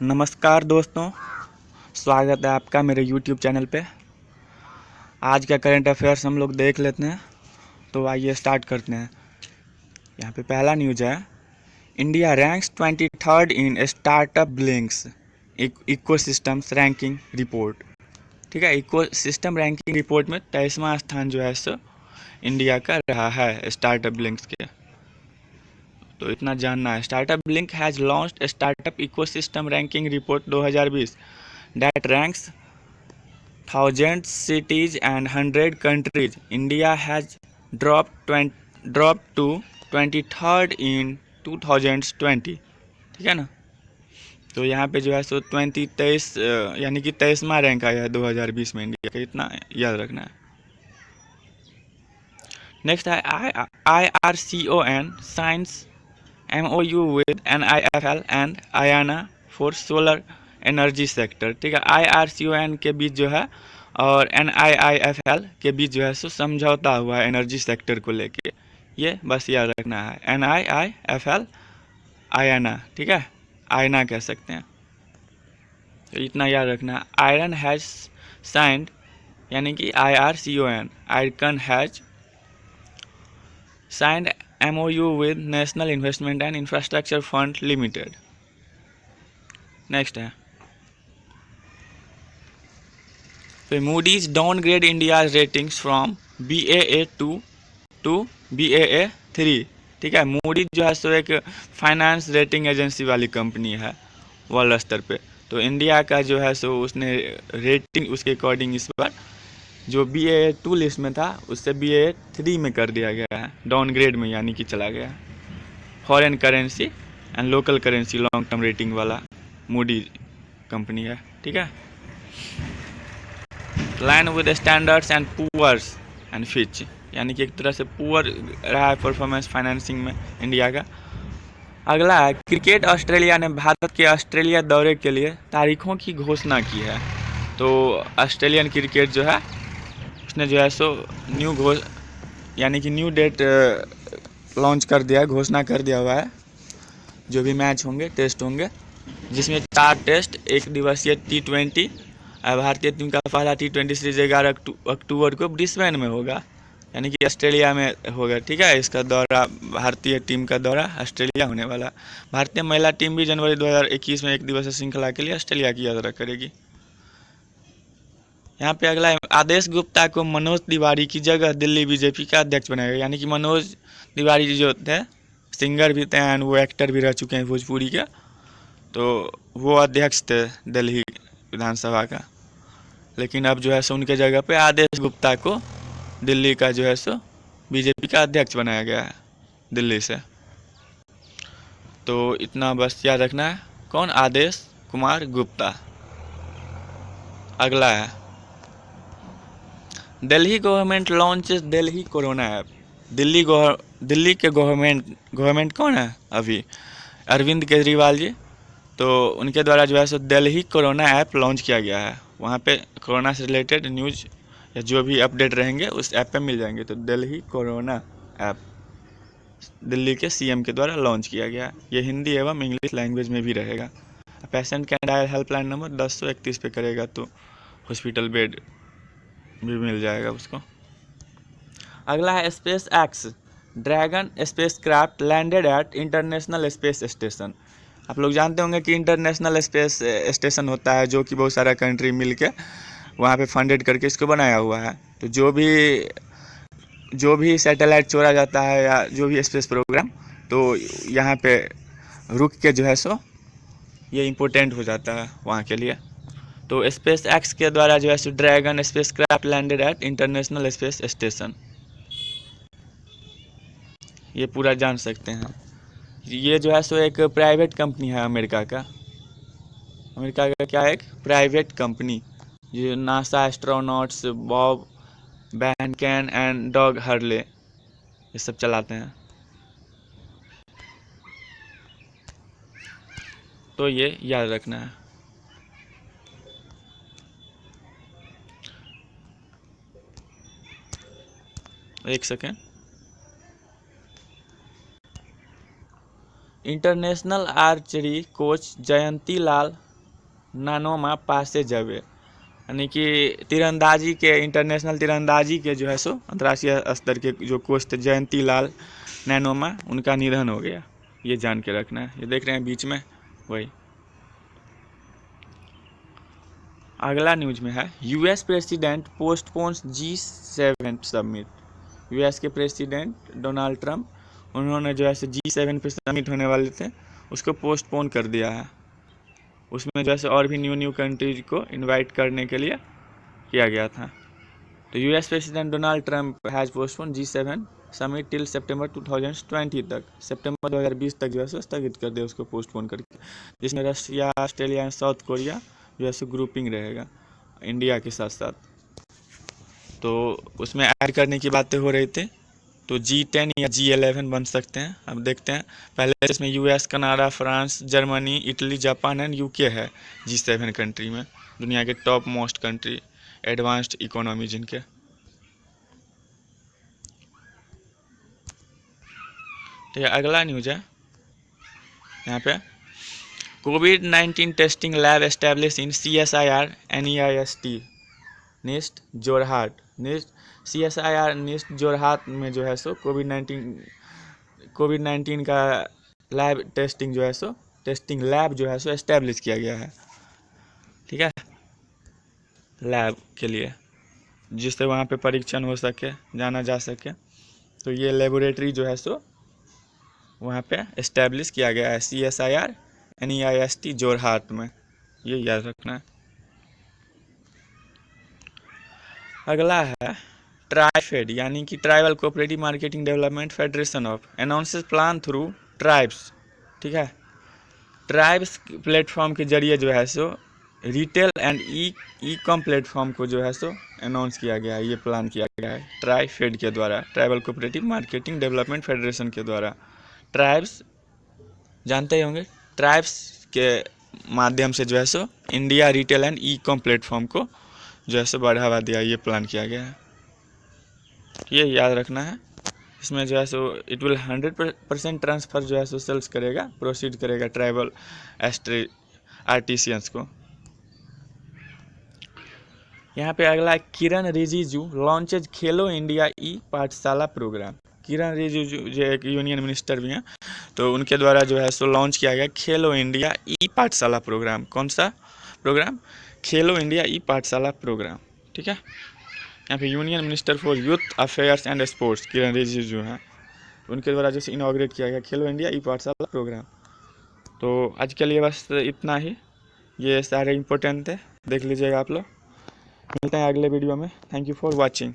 नमस्कार दोस्तों, स्वागत है आपका मेरे YouTube चैनल पे। आज का करंट अफेयर्स हम लोग देख लेते हैं, तो आइए स्टार्ट करते हैं। यहाँ पे पहला न्यूज़ है, इंडिया रैंक्स 23rd इन startup blinks ecosystems ranking report. ठीक है, इकोसिस्टम रैंकिंग रिपोर्ट में 23वां स्थान जो है सो इंडिया का रहा है स्टार्टअप ब्लिंक्स के। तो इतना जानना है। Startup blink has launched startup ecosystem ranking report 2020 that ranks thousands cities and 100 countries. India has dropped to 23rd in 2020। ठीक है ना। तो यहाँ पे जो है सो 23 यानी कि 23वां रैंक आया है 2020 में इंडिया का, इतना याद रखना है। नेक्स्ट है IRCON science MOU with NIFL and Ayana for solar energy sector. ठीक है, IRCON के बीच जो है और NIIFL के बीच जो है सो समझौता हुआ है एनर्जी सेक्टर को लेके। ये बस याद रखना है, NIIFL आयाना। ठीक है, आयना कह सकते हैं, तो इतना याद रखना है। आयरन हैज साइंड यानी कि IRCON iron has signed MOU with national investment and infrastructure fund limited. Next है, तो Moody's downgrade India's ratings from BAA2 to BAA3। ठीक है, मूडीज जो है सो एक फाइनेंस रेटिंग एजेंसी वाली कंपनी है वर्ल्ड स्तर पे। तो इंडिया का जो है सो उसने रेटिंग उसके अकॉर्डिंग इस बार जो BAA2 लिस्ट में था उससे BAA3 में कर दिया गया है, डाउनग्रेड में यानी कि चला गया है। Foreign currency and local currency long term rating वाला मूडी कंपनी है। ठीक है, line with Standards and Poor's and Fitch, यानी कि एक तरह से पुअर रहा है परफॉर्मेंस फाइनेंसिंग में इंडिया का। अगला है, क्रिकेट ऑस्ट्रेलिया ने भारत के ऑस्ट्रेलिया दौरे के लिए तारीखों की घोषणा की है। तो ऑस्ट्रेलियन क्रिकेट जो है उसने जो है सो यानी कि न्यू डेट लॉन्च कर दिया है, घोषणा कर दिया हुआ है। जो भी मैच होंगे, टेस्ट होंगे, जिसमें 4 टेस्ट, 1 दिवसीय T20। भारतीय टीम का पहला T20 सीरीज 11 अक्टूबर को ब्रिस्बेन में होगा, यानी कि ऑस्ट्रेलिया में होगा। ठीक है, इसका दौरा, भारतीय टीम का दौरा ऑस्ट्रेलिया होने वाला। भारतीय महिला टीम भी जनवरी 2021 में 1 दिवसीय श्रृंखला के लिए ऑस्ट्रेलिया की यात्रा करेगी। यहाँ पे अगला है, आदेश गुप्ता को मनोज तिवारी की जगह दिल्ली बीजेपी का अध्यक्ष बनाएगा। यानी कि मनोज तिवारी जो थे सिंगर भी थे एंड वो एक्टर भी रह चुके हैं भोजपुरी के, तो वो अध्यक्ष थे दिल्ली विधानसभा का। लेकिन अब जो है सो उनके जगह पे आदेश गुप्ता को दिल्ली का जो है सो बीजेपी का अध्यक्ष बनाया गया है दिल्ली से। तो इतना बस याद रखना है, कौन, आदेश कुमार गुप्ता। अगला है, Delhi government launches Delhi corona app. Delhi के गवर्नमेंट कौन है अभी, अरविंद केजरीवाल जी। तो उनके द्वारा जो है सो दिल्ली कोरोना ऐप लॉन्च किया गया है। वहाँ पे कोरोना से रिलेटेड न्यूज़ या जो भी अपडेट रहेंगे उस ऐप पे मिल जाएंगे। तो दिल्ली कोरोना ऐप दिल्ली के CM के द्वारा लॉन्च किया गया है। ये हिंदी एवं इंग्लिश लैंग्वेज में भी रहेगा। Patient can dial helpline number 10-131 पे करेगा तो हॉस्पिटल बेड भी मिल जाएगा उसको। अगला है, space x dragon spacecraft landed at International Space station. आप लोग जानते होंगे कि इंटरनेशनल स्पेस स्टेशन होता है जो कि बहुत सारा कंट्री मिल के वहाँ पे फंडेड करके इसको बनाया हुआ है। तो जो भी सैटेलाइट छोड़ा जाता है या जो भी स्पेस प्रोग्राम, तो यहाँ पे रुक के जो है सो ये इम्पोर्टेंट हो जाता है वहाँ के लिए। तो स्पेस एक्स के द्वारा जो है सो Dragon spacecraft landed at International Space Station, ये पूरा जान सकते हैं। ये जो है सो एक प्राइवेट कंपनी है अमेरिका का क्या है, एक प्राइवेट कंपनी जो NASA astronauts Bob Behnken and Doug Hurley ये सब चलाते हैं। तो ये याद रखना है। एक सेकेंड, इंटरनेशनल आर्चरी कोच जयंती लाल नानोमा पासेजवे, यानी कि तीरंदाजी के इंटरनेशनल तीरंदाजी के जो है सो अंतर्राष्ट्रीय स्तर के जो कोच थे जयंती लाल नैनोमा, उनका निधन हो गया। ये जान के रखना है। ये देख रहे हैं बीच में वही। अगला न्यूज में है US president postpones G7 summit. US के प्रेसिडेंट डोनाल्ड ट्रंप, उन्होंने जो है G7 पे समिट होने वाले थे उसको पोस्टपोन कर दिया है। उसमें जैसे और भी न्यू कंट्रीज को इनवाइट करने के लिए किया गया था। तो US president Donald Trump has postpone G7 summit till सितंबर 2020 तक, सितंबर 2020 तक जो है स्थगित कर दिया उसको पोस्टपोन करके, जिसमें Russia, Australia and south Korea जो है ग्रुपिंग रहेगा इंडिया के साथ साथ। तो उसमें ऐड करने की बातें हो रही थी, तो G10 या G11 बन सकते हैं। अब देखते हैं। पहले इसमें US, Canada, France, Germany, Italy, Japan and UK है G7 कंट्री में, दुनिया के top most country, advanced economy जिनके। तो अगला न्यूज है यहाँ पे, कोविड-19 testing lab establish in CSIR NIST Jorhat. CSIR NIST Jorhat में जो है सो कोविड-19 का लैब टेस्टिंग जो है सो टेस्टिंग लैब जो है सो एस्टेब्लिश किया गया है, ठीक है, लैब के लिए, जिससे वहाँ पे परीक्षण हो सके, जाना जा सके। तो ये लेबोरेटरी जो है सो वहाँ पे एस्टेब्लिश किया गया है CSIR NIST जोरहाट में, ये याद रखना है। अगला है ट्राइफेड, यानी कि tribal cooperative marketing development federation of announces plan through tribes, ठीक है। ट्राइब्स प्लेटफॉर्म के जरिए जो है सो retail and e com platform को जो है सो अनाउंस किया गया है, ये प्लान किया गया है ट्राइफेड के द्वारा, tribal cooperative marketing development federation के द्वारा। ट्राइब्स जानते ही होंगे, ट्राइब्स के माध्यम से जो है so India retail and e com platform को जो है सो बढ़ावा दिया, ये प्लान किया गया है, ये याद रखना है। इसमें जो है सो इट विल 100% ट्रांसफ़र जो है सो सेल्स करेगा, प्रोसीड करेगा ट्राइबल आर्टिसियंस को। यहाँ पे अगला है किरण रिजिजू लॉन्चेज खेलो इंडिया ई पाठशाला प्रोग्राम। किरण रिजिजू जो एक यूनियन मिनिस्टर भी हैं, तो उनके द्वारा जो है सो लॉन्च किया गया खेलो इंडिया ई पाठशाला प्रोग्राम। कौन सा प्रोग्राम? खेलो इंडिया ई पाठशाला प्रोग्राम, ठीक है। यहाँ पे union minister for youth affairs and sports Kiran Rijiju हैं, उनके द्वारा जैसे इनॉग्रेट किया गया खेलो इंडिया ई पाठशाला प्रोग्राम। तो आज के लिए बस इतना ही, ये सारे इम्पोर्टेंट थे, देख लीजिएगा आप लोग। मिलते हैं अगले वीडियो में। Thank you for watching.